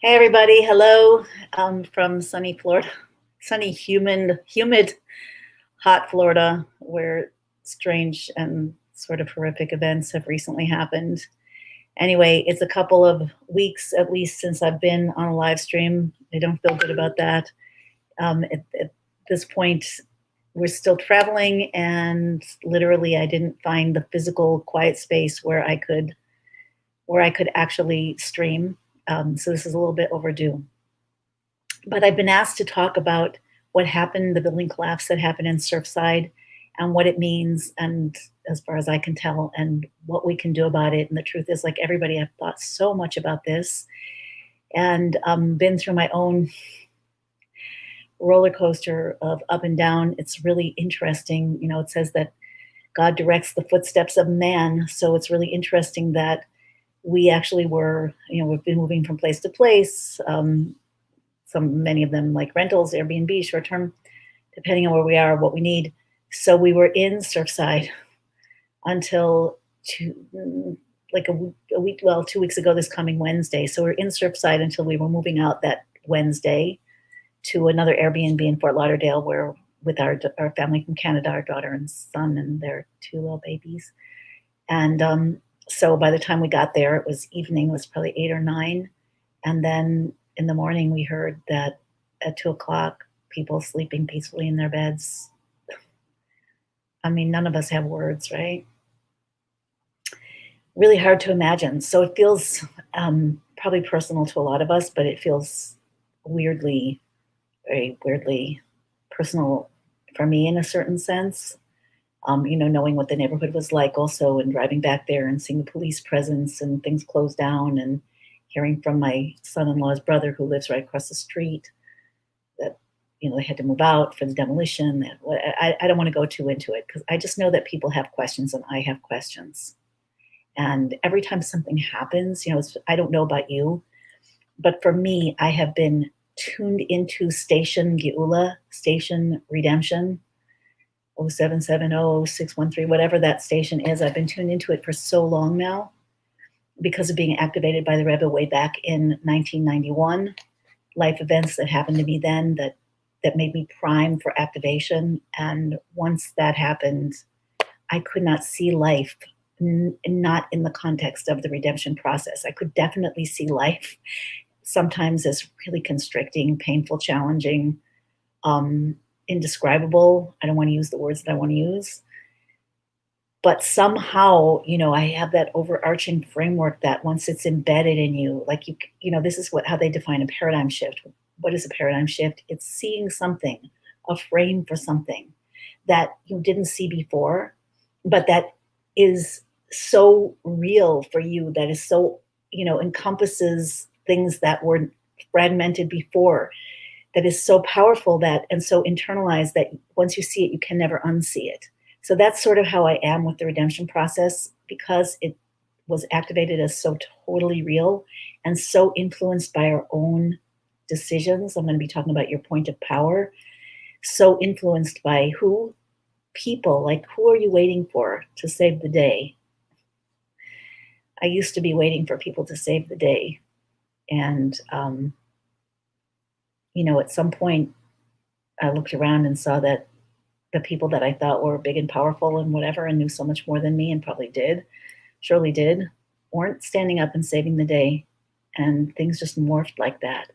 Hey everybody, hello from sunny Florida, sunny, humid, hot Florida, where strange and sort of horrific events have recently happened. Anyway, it's a couple of weeks at least since I've been on a live stream. I don't feel good about that. At this point, we're still traveling, and literally, I didn't find the physical quiet space where I could actually stream. So this is a little bit overdue. But I've been asked to talk about what happened, the building collapse that happened in Surfside, and what it means, and as far as I can tell, and what we can do about it. And the truth is, like everybody, I've thought so much about this and been through my own roller coaster of up and down. It's really interesting. It says that God directs the footsteps of man. So it's really interesting that we actually we've been moving from place to place. Many of them like rentals, Airbnb, short term, depending on where we are, what we need. So we were in Surfside until like a week, well, 2 weeks ago, this coming Wednesday. So we're in Surfside until we were moving out that Wednesday to another Airbnb in Fort Lauderdale, where with our family from Canada, our daughter and son and their two little babies. And so by the time we got there, it was evening. It was probably 8 or 9, and then in the morning we heard that at 2 o'clock, people sleeping peacefully in their beds. I mean, none of us have words, right? Really hard to imagine. So it feels probably personal to a lot of us, but it feels weirdly, very weirdly personal for me in a certain sense. Knowing what the neighborhood was like also, and driving back there and seeing the police presence and things closed down, and hearing from my son-in-law's brother who lives right across the street that, they had to move out for the demolition. I don't want to go too into it because I just know that people have questions and I have questions. And every time something happens, I don't know about you, but for me, I have been tuned into Station Geula, Station Redemption, 0770 whatever that station is. I've been tuned into it for so long now because of being activated by the Rebbe way back in 1991. Life events that happened to me then that made me prime for activation. And once that happened, I could not see life not in the context of the redemption process. I could definitely see life sometimes as really constricting, painful, challenging, indescribable. I don't want to use the words that I want to use. But somehow, I have that overarching framework that once it's embedded in you, like this is how they define a paradigm shift. What is a paradigm shift? It's seeing something, a frame for something that you didn't see before, but that is so real for you, that is so, encompasses things that were fragmented before, that is so powerful and so internalized that once you see it, you can never unsee it. So that's sort of how I am with the redemption process, because it was activated as so totally real and so influenced by our own decisions. I'm going to be talking about your point of power. So influenced by who? People. Like, who are you waiting for to save the day? I used to be waiting for people to save the day. And, at some point, I looked around and saw that the people that I thought were big and powerful and whatever, and knew so much more than me, and probably surely did, weren't standing up and saving the day. And things just morphed like that.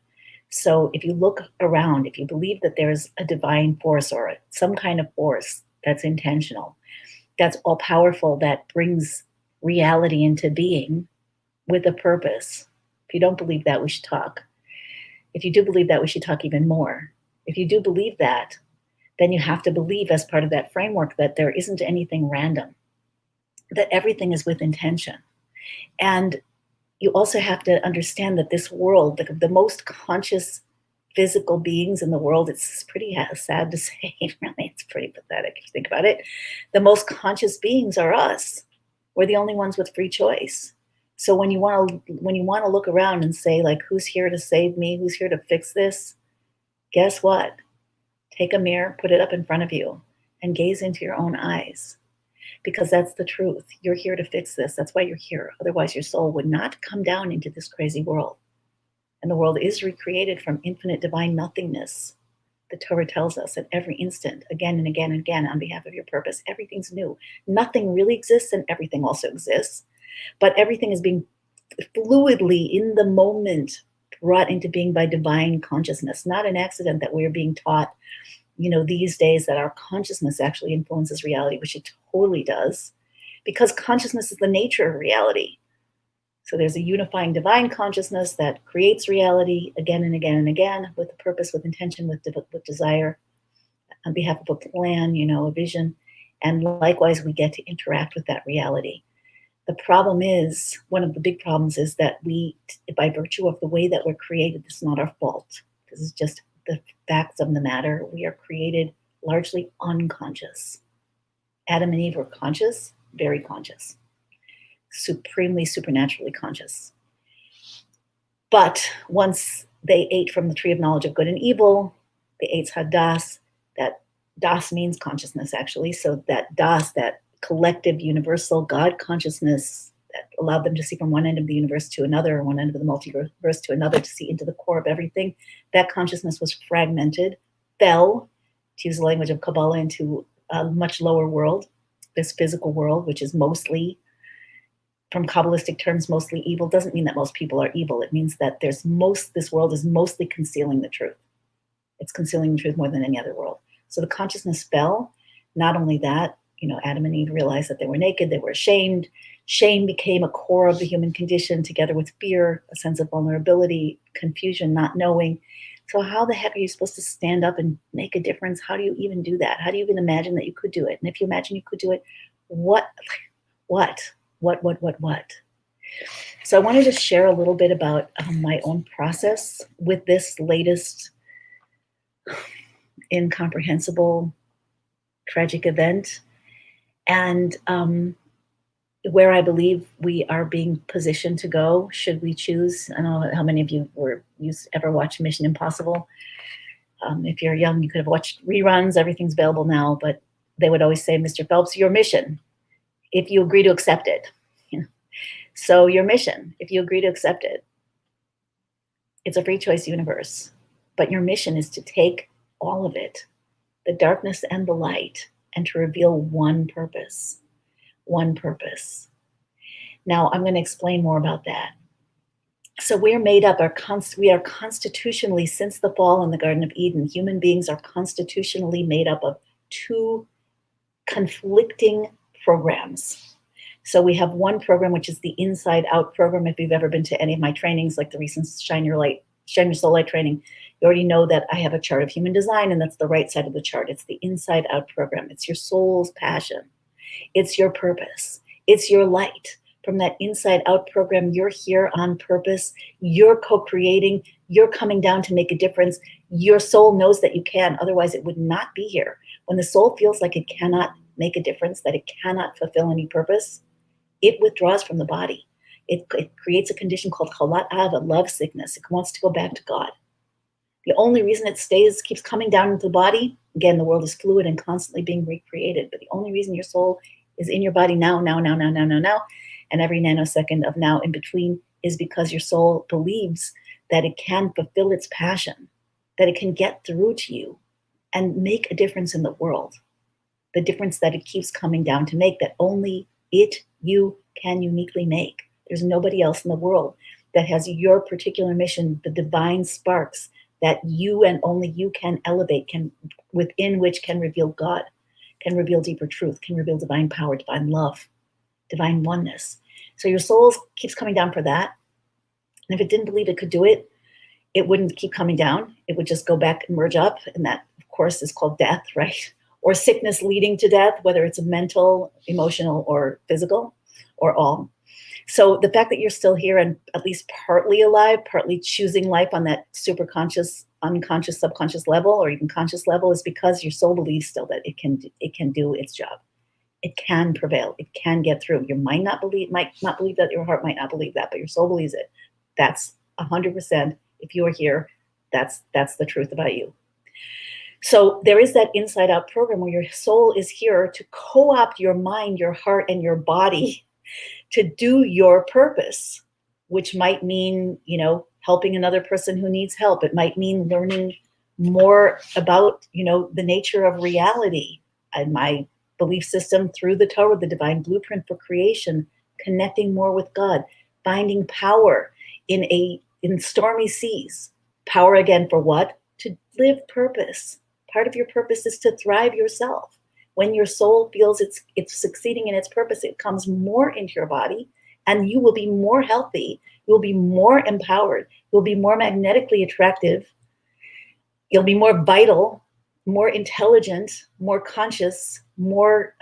So if you look around, if you believe that there's a divine force or some kind of force that's intentional, that's all powerful, that brings reality into being with a purpose. If you don't believe that, we should talk. If you do believe that, we should talk even more. If you do believe that, then you have to believe, as part of that framework, that there isn't anything random, that everything is with intention. And you also have to understand that this world, the most conscious physical beings in the world, it's pretty sad to say, really, it's pretty pathetic if you think about it. The most conscious beings are us. We're the only ones with free choice. So when you want to look around and say, like, who's here to save me? Who's here to fix this? Guess what? Take a mirror, put it up in front of you, and gaze into your own eyes. Because that's the truth. You're here to fix this. That's why you're here. Otherwise, your soul would not come down into this crazy world. And the world is recreated from infinite divine nothingness. The Torah tells us at every instant, again and again and again, on behalf of your purpose, everything's new. Nothing really exists and everything also exists. But everything is being fluidly, in the moment, brought into being by divine consciousness. Not an accident that we're being taught, these days, that our consciousness actually influences reality, which it totally does, because consciousness is the nature of reality. So there's a unifying divine consciousness that creates reality again and again and again, with a purpose, with intention, with desire, on behalf of a plan, a vision. And likewise, we get to interact with that reality. The problem is, one of the big problems is that we, by virtue of the way that we're created, this is not our fault. This is just the facts of the matter. We are created largely unconscious. Adam and Eve were conscious, very conscious, supremely, supernaturally conscious. But once they ate from the tree of knowledge of good and evil, they ate hadas. That das means consciousness, actually. So that das, that collective universal God consciousness that allowed them to see from one end of the universe to another, one end of the multiverse to another, to see into the core of everything, that consciousness was fragmented, fell, to use the language of Kabbalah, into a much lower world, this physical world, which is mostly, from Kabbalistic terms, mostly evil. Doesn't mean that most people are evil. It means that this world is mostly concealing the truth. It's concealing the truth more than any other world. So the consciousness fell. Not only that, Adam and Eve realized that they were naked, they were ashamed. Shame became a core of the human condition, together with fear, a sense of vulnerability, confusion, not knowing. So how the heck are you supposed to stand up and make a difference? How do you even do that? How do you even imagine that you could do it? And if you imagine you could do it, what? So I wanted to share a little bit about my own process with this latest incomprehensible, tragic event, and where I believe we are being positioned to go, should we choose. I don't know how many of you ever watched Mission Impossible. If you're young, you could have watched reruns. Everything's available now, but they would always say, Mr. Phelps, your mission, if you agree to accept it. So your mission, if you agree to accept it, it's a free choice universe. But your mission is to take all of it, the darkness and the light, and to reveal one purpose. One purpose. Now, I'm going to explain more about that. So we're made up, we are constitutionally, since the fall in the Garden of Eden, human beings are constitutionally made up of two conflicting programs. So we have one program, which is the inside out program. If you've ever been to any of my trainings, like the recent Shine Your Soul Light training, you already know that I have a chart of human design, and that's the right side of the chart. It's the inside out program. It's your soul's passion. It's your purpose. It's your light. From that inside out program, you're here on purpose. You're co-creating. You're coming down to make a difference. Your soul knows that you can. Otherwise, it would not be here. When the soul feels like it cannot make a difference, that it cannot fulfill any purpose, it withdraws from the body. It creates a condition called chalat ava, love sickness. It wants to go back to God. The only reason it keeps coming down into the body, again, the world is fluid and constantly being recreated, but the only reason your soul is in your body now, and every nanosecond of now in between, is because your soul believes that it can fulfill its passion, that it can get through to you and make a difference in the world. The difference that it keeps coming down to make, that only you can uniquely make. There's nobody else in the world that has your particular mission, the divine sparks that you and only you can elevate, within which can reveal God, can reveal deeper truth, can reveal divine power, divine love, divine oneness. So your soul keeps coming down for that. And if it didn't believe it could do it, it wouldn't keep coming down. It would just go back and merge up. And that, of course, is called death, right? Or sickness leading to death, whether it's a mental, emotional, or physical, or all. So the fact that you're still here and at least partly alive, partly choosing life on that super conscious, unconscious, subconscious level, or even conscious level, is because your soul believes still that it can do its job. It can prevail. It can get through. Your mind might not believe that. Your heart might not believe that, but your soul believes it. That's 100%. If you are here, that's the truth about you. So there is that inside out program where your soul is here to co-opt your mind, your heart, and your body to do your purpose, which might mean, helping another person who needs help. It might mean learning more about, the nature of reality and my belief system through the Torah, the divine blueprint for creation, connecting more with God, finding power in stormy seas. Power again for what? To live purpose. Part of your purpose is to thrive yourself. When your soul feels it's succeeding in its purpose, it comes more into your body, and you will be more healthy. You'll be more empowered. You'll be more magnetically attractive. You'll be more vital, more intelligent, more conscious, more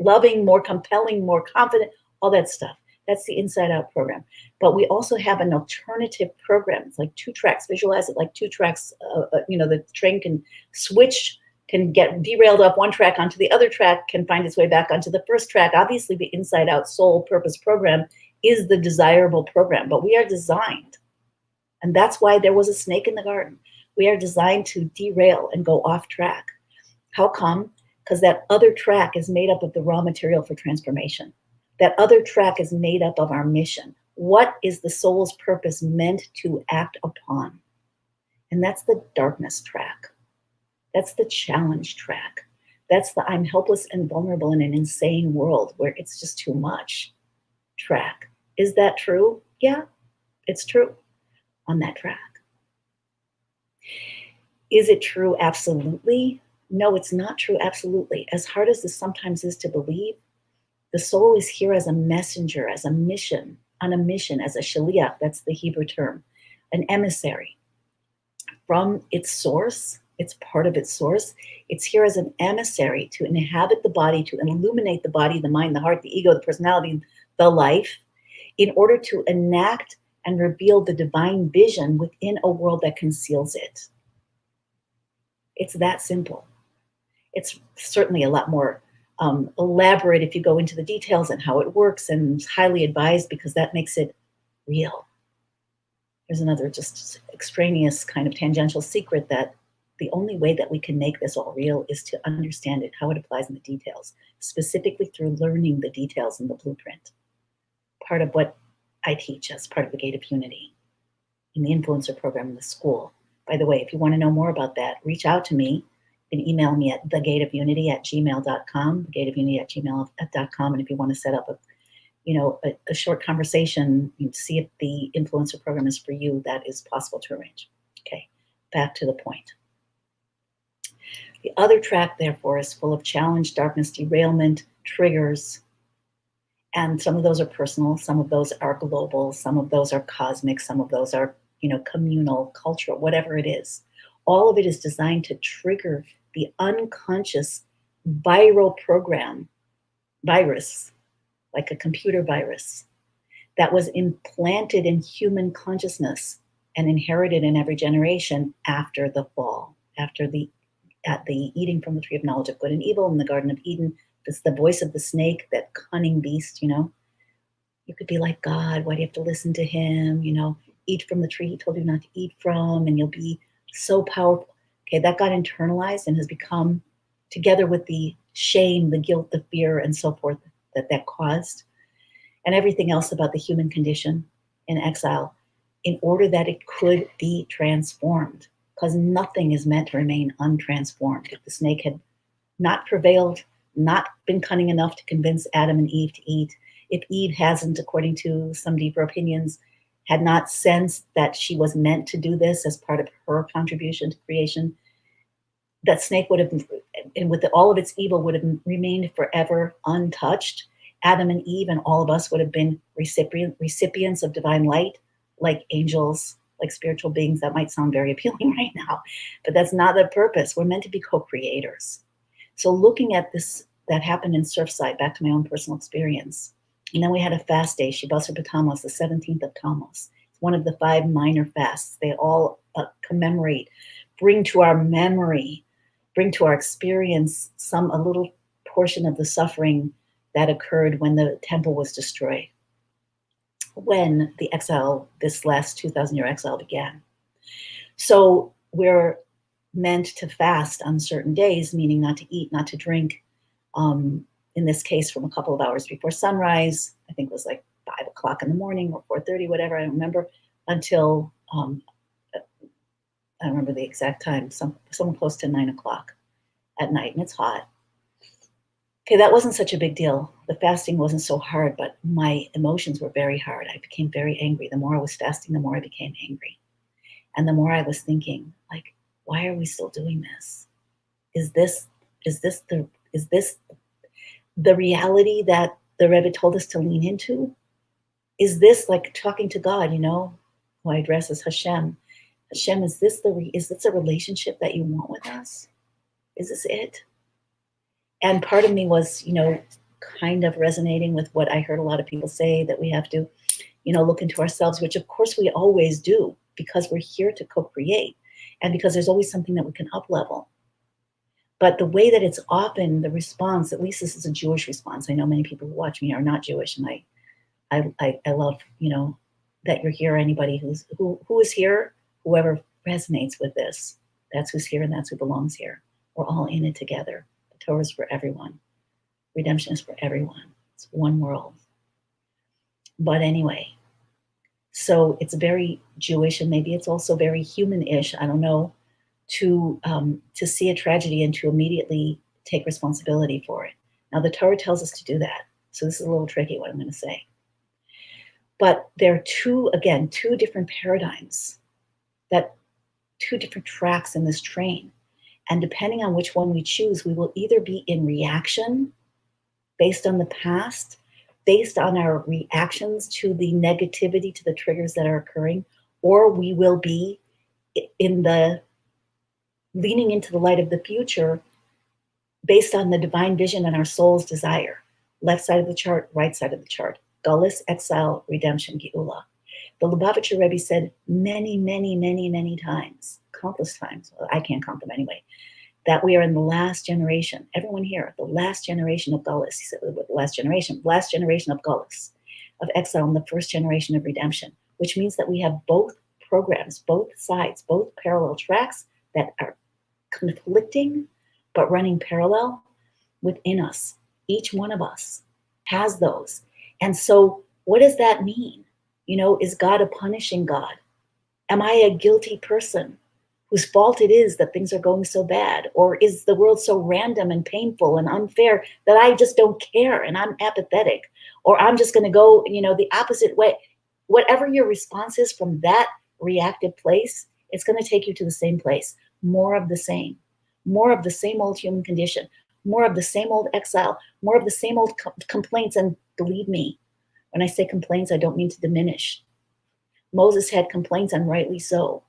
loving, more compelling, more confident, all that stuff. That's the Inside Out program. But we also have an alternative program. It's like 2 tracks. Visualize it like 2 tracks. The train can switch, can get derailed off one track onto the other track, can find its way back onto the first track. Obviously, the Inside Out Soul Purpose program is the desirable program, but we are designed. And that's why there was a snake in the garden. We are designed to derail and go off track. How come? Because that other track is made up of the raw material for transformation. That other track is made up of our mission. What is the soul's purpose meant to act upon? And that's the darkness track. That's the challenge track. That's the I'm helpless and vulnerable in an insane world where it's just too much track. Is that true? Yeah, it's true on that track. Is it true absolutely? No, it's not true absolutely. As hard as this sometimes is to believe, the soul is here as a messenger, as a mission, on a mission, as a shaliach, that's the Hebrew term, an emissary. From its source, it's part of its source, it's here as an emissary to inhabit the body, to illuminate the body, the mind, the heart, the ego, the personality, the life, in order to enact and reveal the divine vision within a world that conceals it. It's that simple. It's certainly a lot more elaborate if you go into the details and how it works, and it's highly advised because that makes it real. There's another just extraneous kind of tangential secret that the only way that we can make this all real is to understand it, how it applies in the details, specifically through learning the details in the blueprint. Part of what I teach as part of the Gate of Unity in the influencer program in the school. By the way, if you want to know more about that, reach out to me. You can email me at thegateofunity@gmail.com, thegateofunity@gmail.com. And if you want to set up a short conversation, see if the influencer program is for you, that is possible to arrange. Okay, back to the point. The other track, therefore, is full of challenge, darkness, derailment, triggers. And some of those are personal, some of those are global, some of those are cosmic, some of those are, communal, cultural, whatever it is. All of it is designed to trigger the unconscious viral program, virus, like a computer virus, that was implanted in human consciousness and inherited in every generation after the fall, after the eating from the tree of knowledge of good and evil in the Garden of Eden. It's the voice of the snake, that cunning beast, You could be like, God, why do you have to listen to him? Eat from the tree he told you not to eat from, and you'll be so powerful. Okay, that got internalized and has become, together with the shame, the guilt, the fear, and so forth that caused, and everything else about the human condition in exile, in order that it could be transformed. Because nothing is meant to remain untransformed. If the snake had not prevailed, not been cunning enough to convince Adam and Eve to eat, if Eve hasn't, according to some deeper opinions, had not sensed that she was meant to do this as part of her contribution to creation, that snake would have, and with all of its evil, would have remained forever untouched. Adam and Eve and all of us would have been recipients of divine light, like angels, like spiritual beings. That might sound very appealing right now, but that's not the purpose. We're meant to be co-creators. So looking at this, that happened in Surfside, back to my own personal experience. And then we had a fast day, Shiva B'Tammuz, the 17th of Tammuz. It's one of the 5 minor fasts. They all commemorate, bring to our memory, bring to our experience a little portion of the suffering that occurred when the temple was destroyed, when the exile, this last 2,000-year exile began. So we're meant to fast on certain days, meaning not to eat, not to drink. In this case, from a couple of hours before sunrise, I think it was like 5 o'clock in the morning or 4:30, whatever, I don't remember, until I don't remember the exact time, somewhere close to 9 o'clock at night, and it's hot. Okay, that wasn't such a big deal. The fasting wasn't so hard, but my emotions were very hard. I became very angry. The more I was fasting, the more I became angry. And the more I was thinking, like, why are we still doing this? Is this the reality that the Rebbe told us to lean into? Is this like talking to God, who I address as Hashem? Hashem, is this a relationship that you want with us? Is this it? And part of me was, kind of resonating with what I heard a lot of people say, that we have to, look into ourselves, which of course we always do, because we're here to co-create and because there's always something that we can up-level. But the way that it's often the response, at least this is a Jewish response. I know many people who watch me are not Jewish, and I love, that you're here. Anybody who is here, whoever resonates with this, that's who's here and that's who belongs here. We're all in it together. The Torah is for everyone. Redemption is for everyone. It's one world. But anyway, so it's very Jewish, and maybe it's also very human-ish, I don't know, to see a tragedy and to immediately take responsibility for it. Now, the Torah tells us to do that. So this is a little tricky, what I'm going to say. But there are two different paradigms, two different tracks in this train. And depending on which one we choose, we will either be in reaction based on the past, based on our reactions to the negativity, to the triggers that are occurring, or we will be in the leaning into the light of the future based on the divine vision and our soul's desire. Left side of the chart, right side of the chart. Gullus, exile, redemption, Geula. The Lubavitcher Rebbe said many, many, many, many times, countless times, I can't count them anyway, that we are in the last generation. Everyone here, the last generation of Gullus. He said, the last generation of Gullus, of exile, and the first generation of redemption, which means that we have both programs, both sides, both parallel tracks that are conflicting but running parallel within us. Each one of us has those. And so what does that mean? Is God a punishing God? Am I a guilty person whose fault it is that things are going so bad? Or is the world so random and painful and unfair that I just don't care and I'm apathetic? Or I'm just going to go, the opposite way. Whatever your response is from that reactive place, it's going to take you to the same place. More of the same old human condition, more of the same old exile, more of the same old complaints. And believe me, when I say complaints, I don't mean to diminish. Moses had complaints, and rightly so.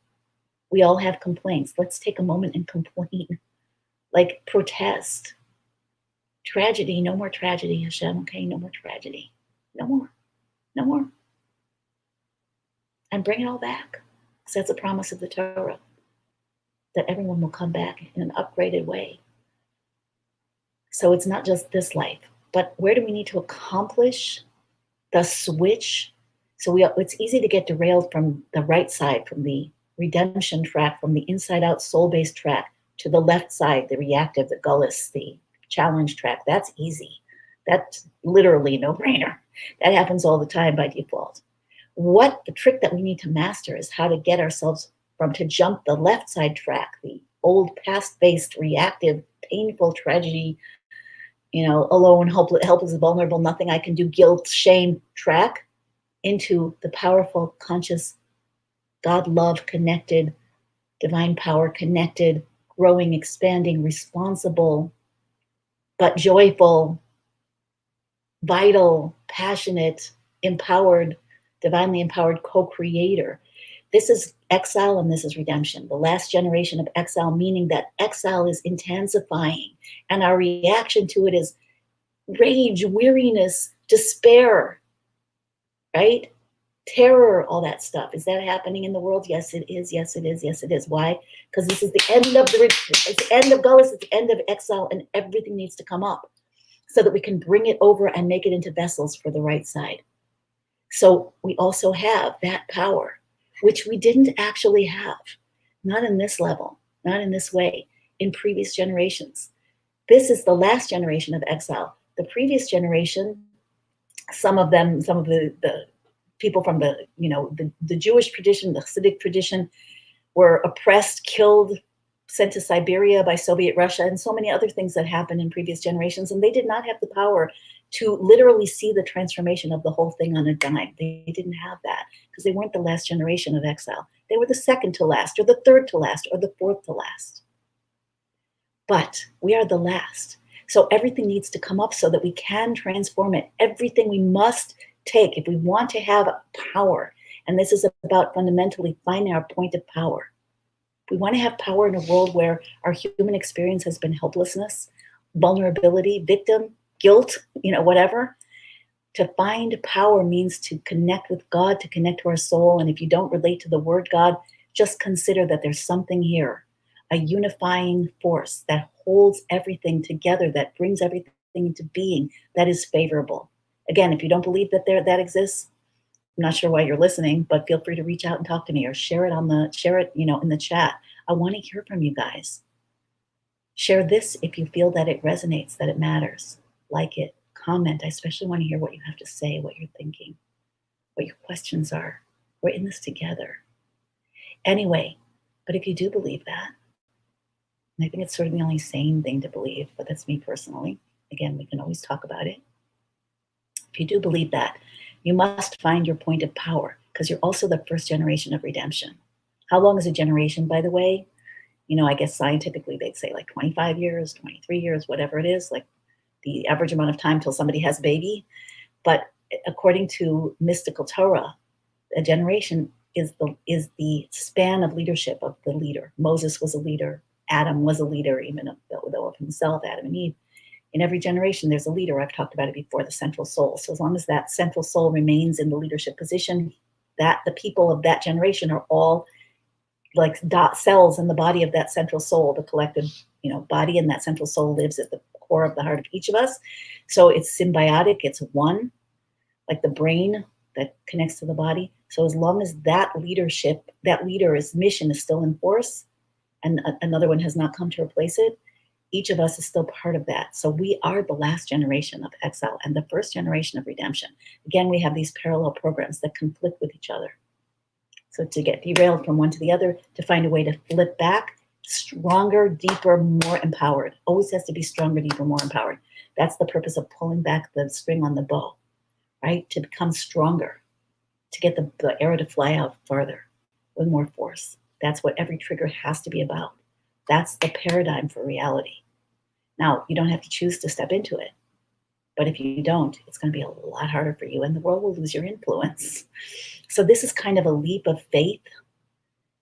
We all have complaints. Let's take a moment and complain, like protest. Tragedy, no more tragedy, Hashem, okay? No more tragedy. No more. And bring it all back, because that's a promise of the Torah, that everyone will come back in an upgraded way. So it's not just this life, but where do we need to accomplish the switch? So it's easy to get derailed from the right side, from the redemption track, from the inside out soul-based track, to the left side, the reactive, the gullus, the challenge track. That's easy. That's literally no-brainer. That happens all the time by default. The trick that we need to master is how to get ourselves to jump the left side track, the old past-based, reactive, painful tragedy, alone, helpless, vulnerable, nothing I can do, guilt, shame track, into the powerful, conscious, God love connected, divine power connected, growing, expanding, responsible, but joyful, vital, passionate, empowered, divinely empowered co-creator. This is exile and this is redemption. The last generation of exile, meaning that exile is intensifying and our reaction to it is rage, weariness, despair, right? Terror, all that stuff. Is that happening in the world? Yes, it is. Yes, it is. Yes, it is. Why? Because this is the end of it's the end of Gullus, it's the end of exile, and everything needs to come up so that we can bring it over and make it into vessels for the right side. So we also have that power, which we didn't actually have, not in this level, not in this way, in previous generations. This is the last generation of exile. The previous generation, some of the people from the Jewish tradition, the Hasidic tradition, were oppressed, killed, sent to Siberia by Soviet Russia, and so many other things that happened in previous generations. And they did not have the power to literally see the transformation of the whole thing on a dime. They didn't have that because they weren't the last generation of exile. They were the second to last, or the third to last, or the fourth to last. But we are the last. So everything needs to come up so that we can transform it. Everything we must take if we want to have power. And this is about fundamentally finding our point of power. We want to have power in a world where our human experience has been helplessness, vulnerability, victim, guilt, whatever. To find power means to connect with God, to connect to our soul. And if you don't relate to the word God, just consider that there's something here, a unifying force that holds everything together, that brings everything into being, that is favorable. Again, if you don't believe that that exists, I'm not sure why you're listening, but feel free to reach out and talk to me, or share it in the chat. I want to hear from you guys. Share this if you feel that it resonates, that it matters. Like it, comment. I especially want to hear what you have to say, what you're thinking, what your questions are. We're in this together. Anyway, but if you do believe that, and I think it's sort of the only sane thing to believe, but that's me personally. Again, we can always talk about it. If you do believe that, you must find your point of power, because you're also the first generation of redemption. How long is a generation, by the way? I guess scientifically they'd say like 25 years, 23 years, whatever it is, like the average amount of time till somebody has a baby. But according to mystical Torah, a generation is the span of leadership of the leader. Moses was a leader. Adam was a leader, even though of himself, Adam and Eve. In every generation, there's a leader. I've talked about it before, the central soul. So as long as that central soul remains in the leadership position, that the people of that generation are all like dot cells in the body of that central soul. The collective, body in that central soul lives at the core of the heart of each of us. So it's symbiotic. It's one, like the brain that connects to the body. So as long as that leader's mission is still in force, and another one has not come to replace it, each of us is still part of that. So we are the last generation of exile and the first generation of redemption. Again, we have these parallel programs that conflict with each other. So to get derailed from one to the other, to find a way to flip back, stronger, deeper, more empowered. Always has to be stronger, deeper, more empowered. That's the purpose of pulling back the string on the bow, right? To become stronger, to get the arrow to fly out farther with more force. That's what every trigger has to be about. That's the paradigm for reality. Now, you don't have to choose to step into it. But if you don't, it's going to be a lot harder for you, and the world will lose your influence. So this is kind of a leap of faith.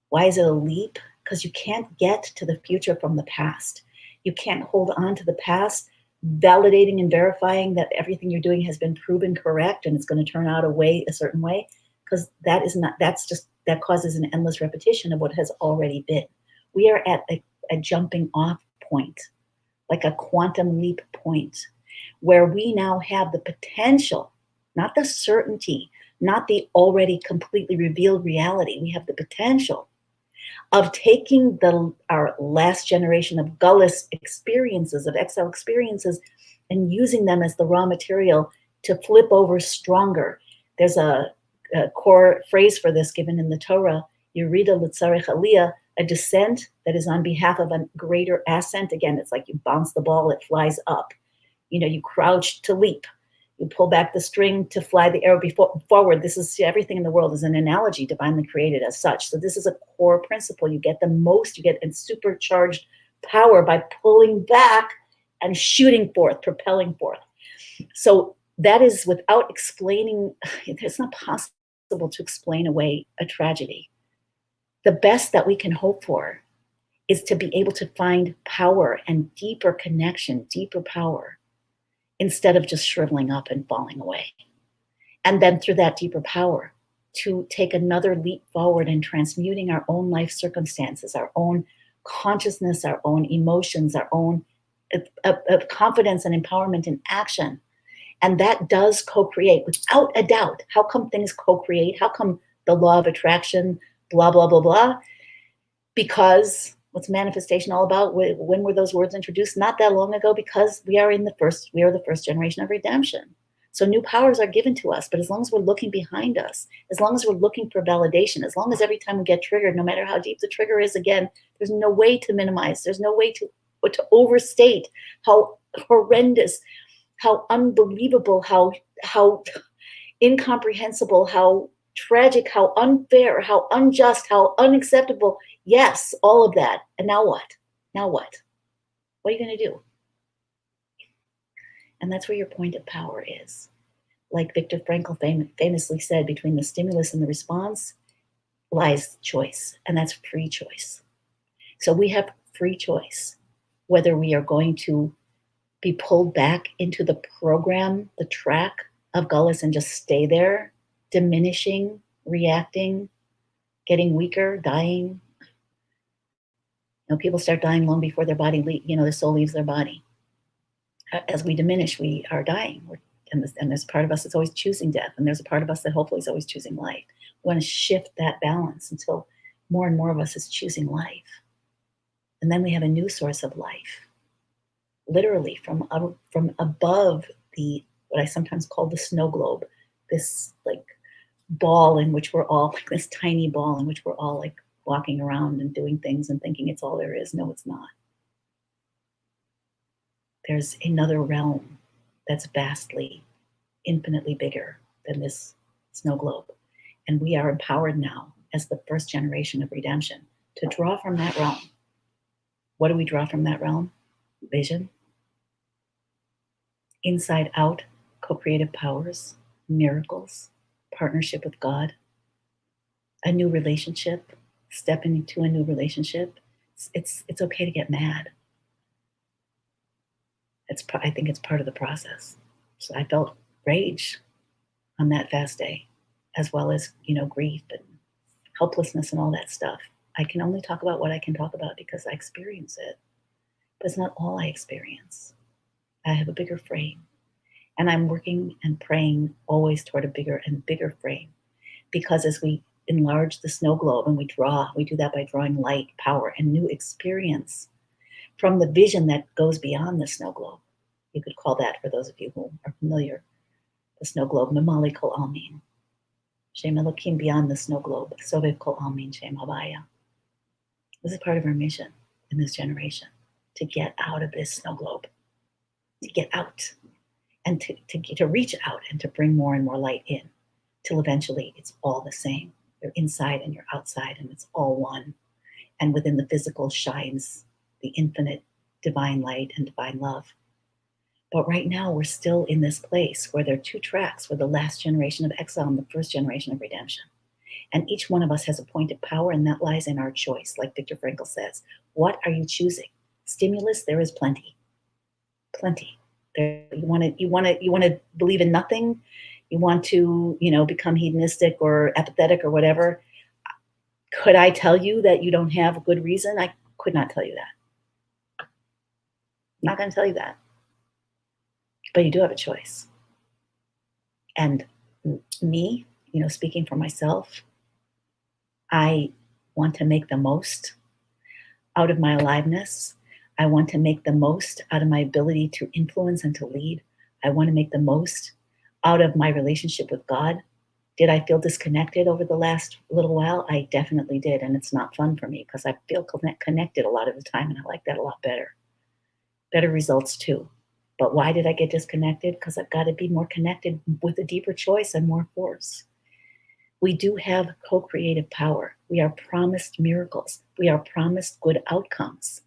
Why is it a leap? Because you can't get to the future from the past. You can't hold on to the past, validating and verifying that everything you're doing has been proven correct and it's going to turn out a certain way, because that causes an endless repetition of what has already been. We are at a jumping off point, like a quantum leap point, where we now have the potential, not the certainty, not the already completely revealed reality. We have the potential of taking our last generation of gullus experiences, of exile experiences, and using them as the raw material to flip over stronger. There's a core phrase for this given in the Torah, Yerida L'Tzarech Aliyah, a descent that is on behalf of a greater ascent. Again, it's like you bounce the ball, it flies up. You crouch to leap. You pull back the string to fly the arrow forward. This is everything in the world is an analogy divinely created as such. So this is a core principle. You get a supercharged power by pulling back and shooting forth, propelling forth. So that is without explaining. It's not possible to explain away a tragedy. The best that we can hope for is to be able to find power and deeper connection, deeper power, instead of just shriveling up and falling away. And then through that deeper power, to take another leap forward in transmuting our own life circumstances, our own consciousness, our own emotions, our own confidence and empowerment in action. And that does co-create without a doubt. How come things co-create? How come the law of attraction, blah, blah, blah, blah? Because what's manifestation all about? When were those words introduced? Not that long ago, because we are the first generation of redemption. So new powers are given to us, but as long as we're looking behind us, as long as we're looking for validation, as long as every time we get triggered, no matter how deep the trigger is, again, there's no way to minimize, there's no way to overstate how horrendous, how unbelievable, how incomprehensible, how tragic, how unfair, how unjust, how unacceptable. Yes, all of that. And now what? Now what? What are you going to do? And that's where your point of power is. Like Viktor Frankl famously said, between the stimulus and the response lies choice, and that's free choice. So we have free choice, whether we are going to be pulled back into the program, the track of gullus, and just stay there, diminishing, reacting, getting weaker, dying. People start dying long before their body, their soul leaves their body. As we diminish, we are dying. And there's a part of us that's always choosing death, and there's a part of us that hopefully is always choosing life. We want to shift that balance until more and more of us is choosing life. And then we have a new source of life, literally from above what I sometimes call the snow globe, this like ball in which we're all, like this tiny ball in which we're all like walking around and doing things and thinking it's all there is. No, it's not. There's another realm that's vastly, infinitely bigger than this snow globe. And we are empowered now as the first generation of redemption to draw from that realm. What do we draw from that realm? Vision, inside out, co-creative powers, miracles, partnership with God, a new relationship, stepping into a new relationship. It's okay to get mad. I think it's part of the process. So I felt rage on that fast day, as well as, grief and helplessness and all that stuff. I can only talk about what I can talk about because I experience it, but it's not all I experience. I have a bigger frame, and I'm working and praying always toward a bigger and bigger frame, because as we enlarge the snow globe and we do that by drawing light, power, and new experience from the vision that goes beyond the snow globe. You could call that, for those of you who are familiar, the snow globe, Mamali Kol Almin. Shem Elokim, beyond the snow globe, Sovev Kol Almin, Shem Havaya. This is part of our mission in this generation, to get out of this snow globe, to get out, and to reach out and to bring more and more light in, till eventually it's all the same. You're inside and you're outside, and it's all one. And within the physical shines the infinite divine light and divine love. But right now we're still in this place where there are two tracks. We're the last generation of exile and the first generation of redemption. And each one of us has a point of power, and that lies in our choice. Like Viktor Frankl says, what are you choosing? Stimulus, there is plenty. Plenty. You want to believe in nothing? You want to, become hedonistic or apathetic or whatever? Could I tell you that you don't have a good reason? I could not tell you that. I'm not going to tell you that. But you do have a choice. And me, speaking for myself, I want to make the most out of my aliveness. I want to make the most out of my ability to influence and to lead. I want to make the most out of my relationship with God. Did I feel disconnected over the last little while? I definitely did. And it's not fun for me because I feel connected a lot of the time, and I like that a lot better. Better results too. But why did I get disconnected? Because I've got to be more connected with a deeper choice and more force. We do have co-creative power. We are promised miracles. We are promised good outcomes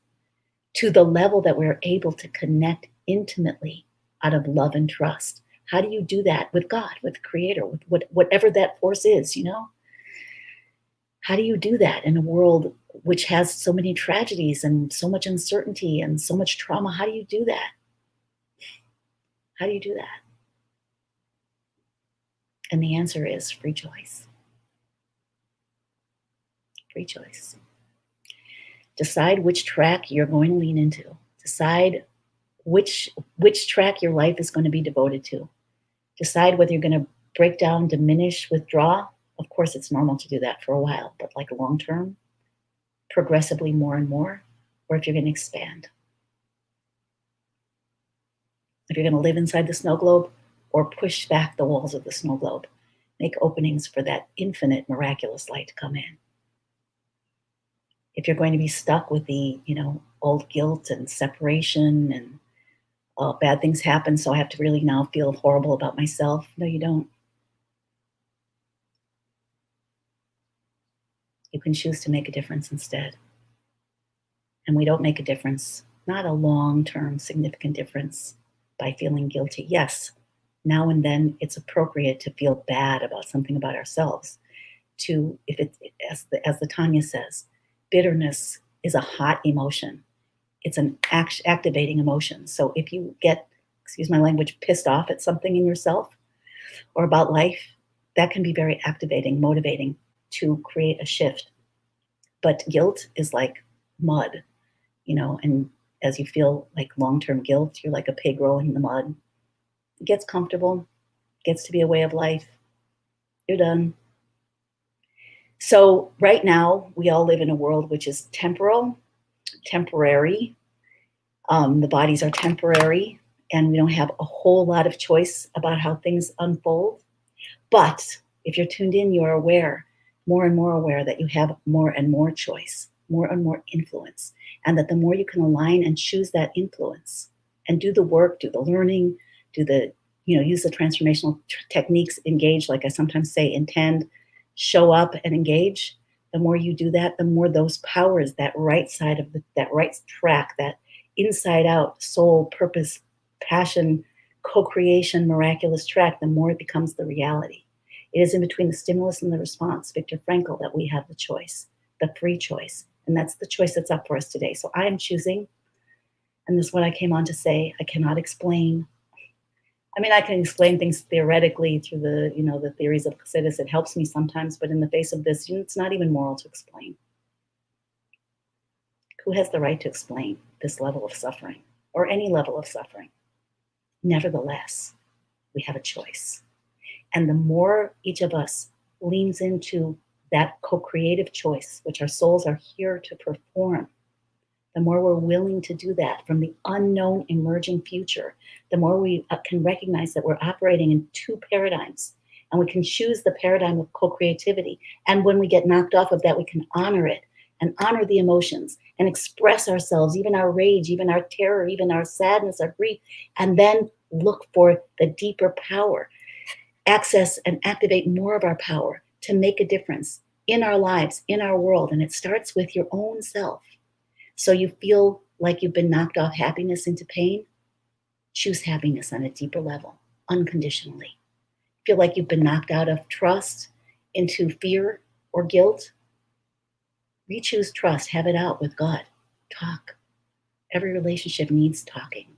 to the level that we're able to connect intimately out of love and trust. How do you do that? With God, with the Creator, with whatever that force is, How do you do that in a world which has so many tragedies and so much uncertainty and so much trauma? How do you do that? How do you do that? And the answer is free choice. Free choice. Decide which track you're going to lean into. Decide which track your life is going to be devoted to. Decide whether you're going to break down, diminish, withdraw. Of course, it's normal to do that for a while, but like long term, progressively more and more, or if you're going to expand. If you're going to live inside the snow globe, or push back the walls of the snow globe. Make openings for that infinite miraculous light to come in. If you're going to be stuck with the, old guilt and separation and bad things happen, so I have to really now feel horrible about myself. No, you don't. You can choose to make a difference instead. And we don't make a difference, not a long-term significant difference, by feeling guilty. Yes, now and then it's appropriate to feel bad about something about ourselves. If it's as the Tanya says, bitterness is a hot emotion. It's an activating emotion. So if you get, excuse my language, pissed off at something in yourself or about life, that can be very activating, motivating to create a shift. But guilt is like mud, and as you feel like long-term guilt, you're like a pig rolling in the mud. It gets comfortable, gets to be a way of life. You're done. So right now, we all live in a world which is temporal, temporary. The bodies are temporary, and we don't have a whole lot of choice about how things unfold. But if you're tuned in, you are aware, more and more aware, that you have more and more choice, more and more influence, and that the more you can align and choose that influence and do the work, do the learning, use the transformational techniques, engage, like I sometimes say, intend, show up and engage. The more you do that, the more those powers, that right side of that right track, that inside out soul, purpose, passion, co-creation, miraculous track, the more it becomes the reality. It is in between the stimulus and the response, Viktor Frankl, that we have the choice, the free choice. And that's the choice that's up for us today. So I am choosing, and this is what I came on to say, I cannot explain. I mean, I can explain things theoretically through the theories of Chassidus. It helps me sometimes, but in the face of this, it's not even moral to explain. Who has the right to explain this level of suffering or any level of suffering? Nevertheless, we have a choice. And the more each of us leans into that co-creative choice, which our souls are here to perform, the more we're willing to do that from the unknown emerging future, the more we can recognize that we're operating in two paradigms, and we can choose the paradigm of co-creativity. And when we get knocked off of that, we can honor it and honor the emotions and express ourselves, even our rage, even our terror, even our sadness, our grief, and then look for the deeper power, access and activate more of our power to make a difference in our lives, in our world. And it starts with your own self. So you feel like you've been knocked off happiness into pain, choose happiness on a deeper level, unconditionally. Feel like you've been knocked out of trust into fear or guilt, re-choose trust, have it out with God. Talk. Every relationship needs talking,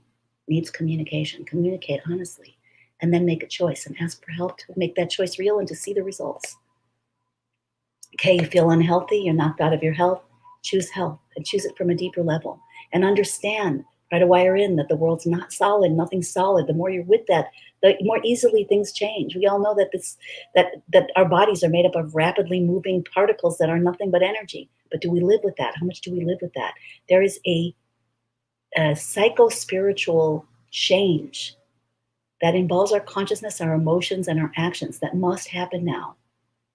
needs communication. Communicate honestly, and then make a choice and ask for help to make that choice real and to see the results. Okay, you feel unhealthy, you're knocked out of your health, choose health and choose it from a deeper level and understand, try to wire in that the world's not solid, nothing's solid. The more you're with that, the more easily things change. We all know that our bodies are made up of rapidly moving particles that are nothing but energy. But do we live with that? How much do we live with that? There is a psycho-spiritual change that involves our consciousness, our emotions, and our actions that must happen now.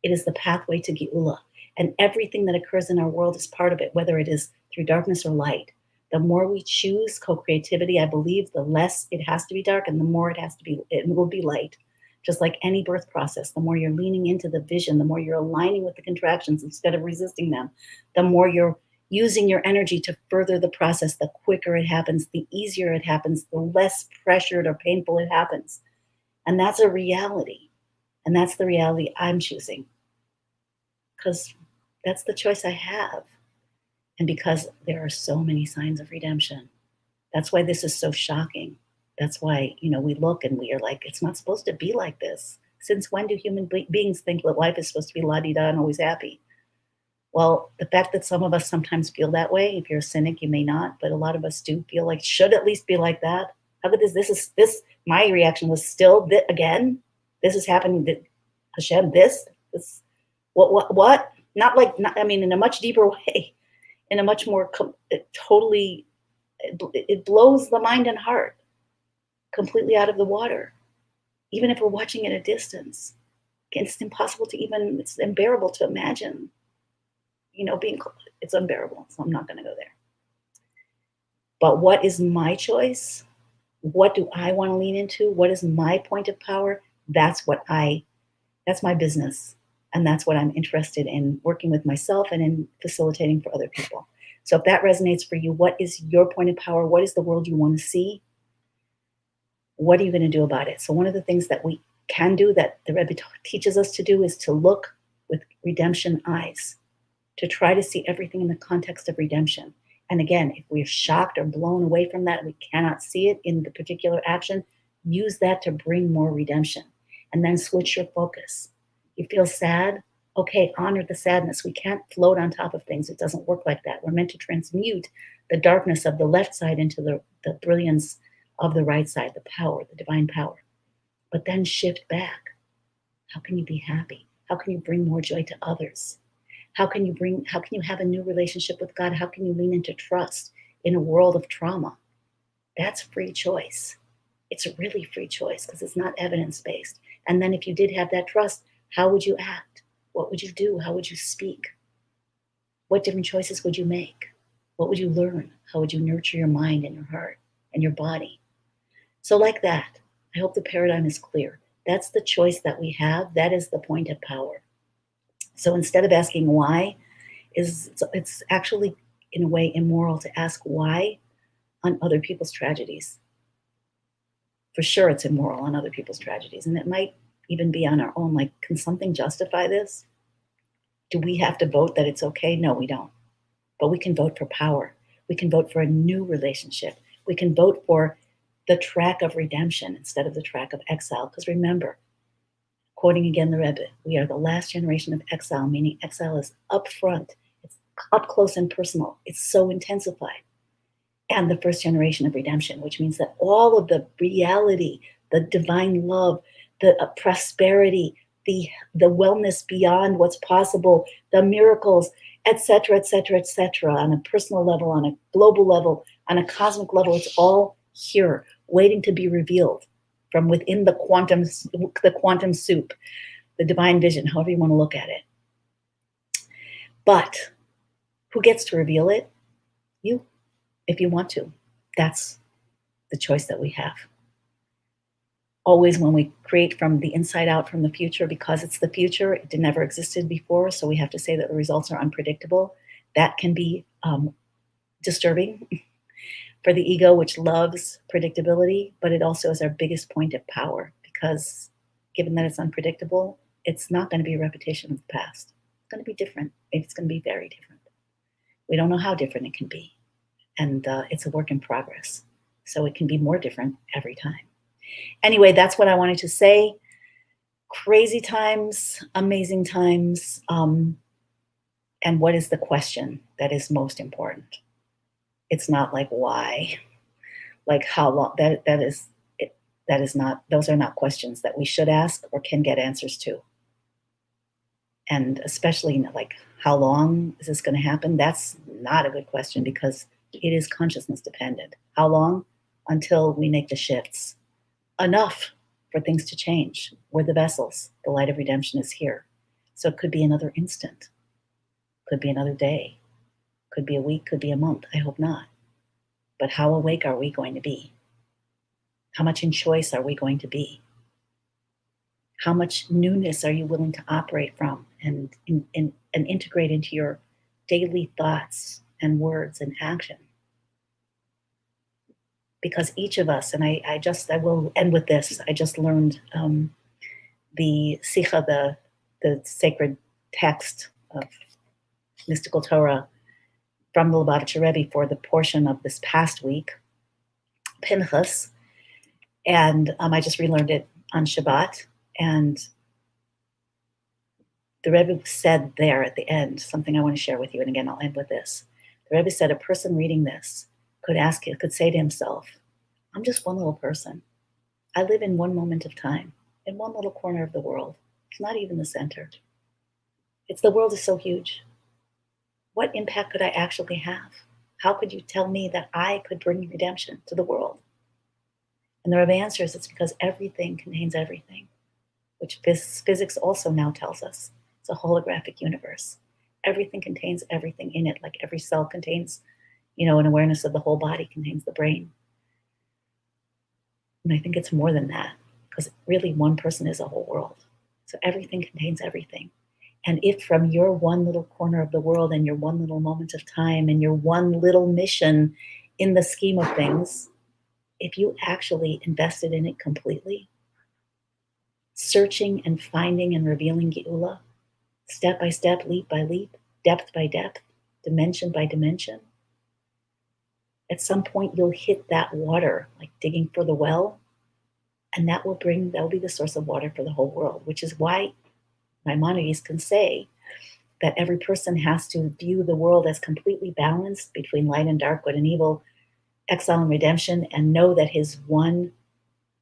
It is the pathway to Geula. And everything that occurs in our world is part of it, whether it is through darkness or light. The more we choose co-creativity, I believe, the less it has to be dark and the more it will be light. Just like any birth process, the more you're leaning into the vision, the more you're aligning with the contractions instead of resisting them, the more you're using your energy to further the process, the quicker it happens, the easier it happens, the less pressured or painful it happens. And that's a reality. And that's the reality I'm choosing. Because that's the choice I have. And because there are so many signs of redemption. That's why this is so shocking. That's why, we look and we are like, it's not supposed to be like this. Since when do human beings think that life is supposed to be la-di-da and always happy? Well, the fact that some of us sometimes feel that way, if you're a cynic, you may not, but a lot of us do feel like it should at least be like that. How could this, my reaction was still, again, this is happening, Hashem, this, what? In a much deeper way, in a much more totally, it blows the mind and heart completely out of the water. even if we're watching at a distance. It's impossible to even, it's unbearable to imagine, being, it's unbearable. So I'm not going to go there. But what is my choice? What do I want to lean into? What is my point of power? That's my business. And that's what I'm interested in working with myself and in facilitating for other people. So if that resonates for you, what is your point of power? What is the world you want to see? What are you going to do about it? So one of the things that we can do, that the Rebbe teaches us to do, is to look with redemption eyes, to try to see everything in the context of redemption. And again, if we're shocked or blown away from that, we cannot see it in the particular action, use that to bring more redemption. And then switch your focus. You feel sad? Okay, honor the sadness. We can't float on top of things. It doesn't work like that. We're meant to transmute the darkness of the left side into the brilliance of the right side, the power, the divine power. But then shift back. How can you be happy? How can you bring more joy to others? How can you have a new relationship with God? How can you lean into trust in a world of trauma? That's free choice. It's a really free choice because it's not evidence-based. And then if you did have that trust, how would you act? What would you do? How would you speak? What different choices would you make? What would you learn? How would you nurture your mind and your heart and your body? So like that, I hope the paradigm is clear. That's the choice that we have. That is the point of power. So instead of asking why, it's actually in a way immoral to ask why on other people's tragedies. For sure it's immoral on other people's tragedies. And it might even be on our own. Like, can something justify this? Do we have to vote that it's okay? No, we don't. But we can vote for power. We can vote for a new relationship. We can vote for the track of redemption instead of the track of exile. Because remember, quoting again the Rebbe, we are the last generation of exile, meaning exile is up front. It's up close and personal. It's so intensified. And the first generation of redemption, which means that all of the reality, the divine love, the prosperity, the wellness beyond what's possible, the miracles, etc., etc., etc., on a personal level, on a global level, on a cosmic level, it's all here, waiting to be revealed from within the quantum soup, the divine vision, however you want to look at it. But who gets to reveal it? You, if you want to. That's the choice that we have. Always when we create from the inside out, from the future, because it's the future, it never existed before, so we have to say that the results are unpredictable. That can be disturbing for the ego, which loves predictability, but it also is our biggest point of power, because given that it's unpredictable, it's not going to be a repetition of the past. It's going to be different. It's going to be very different. We don't know how different it can be, and it's a work in progress, so it can be more different every time. Anyway, that's what I wanted to say. Crazy times, amazing times. And what is the question that is most important? It's not like why, like how long. That is not. Those are not questions that we should ask or can get answers to. And especially like how long is this going to happen? That's not a good question because it is consciousness dependent. How long? Until we make the shifts. Enough for things to change. We're the vessels. The light of redemption is here. So it could be another instant. Could be another day. Could be a week. Could be a month. I hope not. But how awake are we going to be? How much in choice are we going to be? How much newness are you willing to operate from and integrate into your daily thoughts and words and action? Because each of us, and I will end with this. I just learned the Sikha, the sacred text of mystical Torah from the Lubavitcher Rebbe for the portion of this past week, Pinchas, and I just relearned it on Shabbat, and the Rebbe said there at the end something I want to share with you, and again I'll end with this. The Rebbe said a person reading this could say to himself, I'm just one little person. I live in one moment of time, in one little corner of the world. It's not even the center. The world is so huge. What impact could I actually have? How could you tell me that I could bring redemption to the world? And the answer is it's because everything contains everything, which physics also now tells us. It's a holographic universe. Everything contains everything in it, like every cell contains, an awareness of the whole body contains the brain. And I think it's more than that, because really one person is a whole world. So everything contains everything. And if from your one little corner of the world and your one little moment of time and your one little mission in the scheme of things, if you actually invested in it completely, searching and finding and revealing Geula, step by step, leap by leap, depth by depth, dimension by dimension, at some point you'll hit that water, like digging for the well, and that will be the source of water for the whole world, which is why Maimonides can say that every person has to view the world as completely balanced between light and dark, good and evil, exile and redemption, and know that his one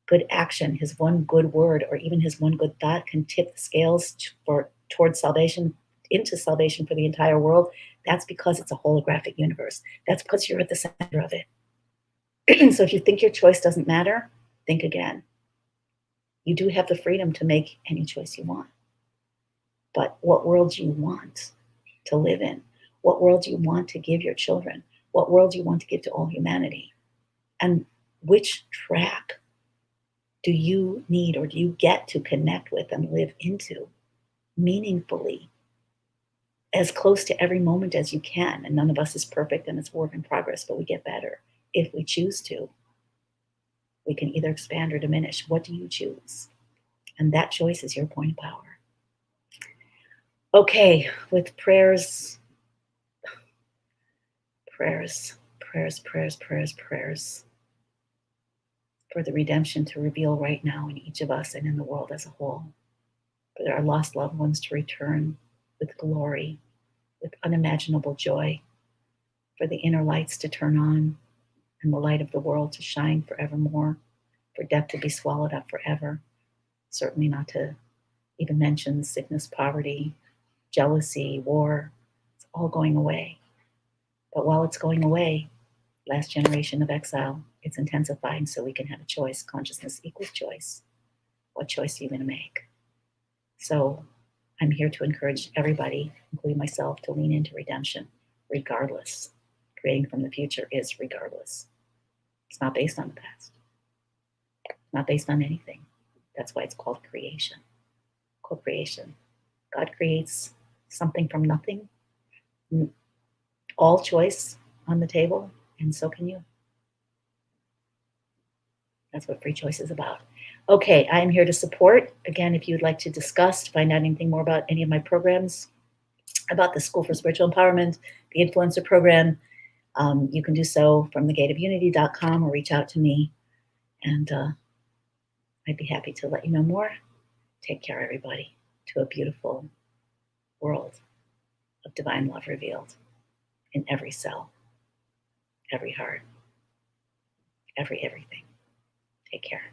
good action, his one good word, or even his one good thought can tip the scales towards salvation, into salvation for the entire world. That's because it's a holographic universe. That's because you're at the center of it. So if you think your choice doesn't matter, think again. You do have the freedom to make any choice you want. But what world do you want to live in? What world do you want to give your children? What world do you want to give to all humanity? And which track do you need or do you get to connect with and live into meaningfully, as close to every moment as you can? And none of us is perfect and it's a work in progress, but we get better if we choose to. We can either expand or diminish. What do you choose? And that choice is your point of power. Okay, with prayers for the redemption to reveal right now in each of us and in the world as a whole, for our lost loved ones to return with glory, with unimaginable joy, for the inner lights to turn on and the light of the world to shine forevermore, for death to be swallowed up forever, certainly not to even mention sickness, poverty, jealousy, war. It's all going away. But while it's going away, last generation of exile, it's intensifying so we can have a choice. Consciousness equals choice. What choice are you going to make? So I'm here to encourage everybody, including myself, to lean into redemption, regardless. Creating from the future is regardless. It's not based on the past. Not based on anything. That's why it's called creation. Co-creation. God creates something from nothing. All choice on the table, and so can you. That's what free choice is about. Okay, I am here to support. Again, if you'd like to discuss, to find out anything more about any of my programs, about the School for Spiritual Empowerment, the Influencer Program, you can do so from thegateofunity.com or reach out to me, and I'd be happy to let you know more. Take care, everybody, to a beautiful world of divine love revealed in every cell, every heart, everything. Take care.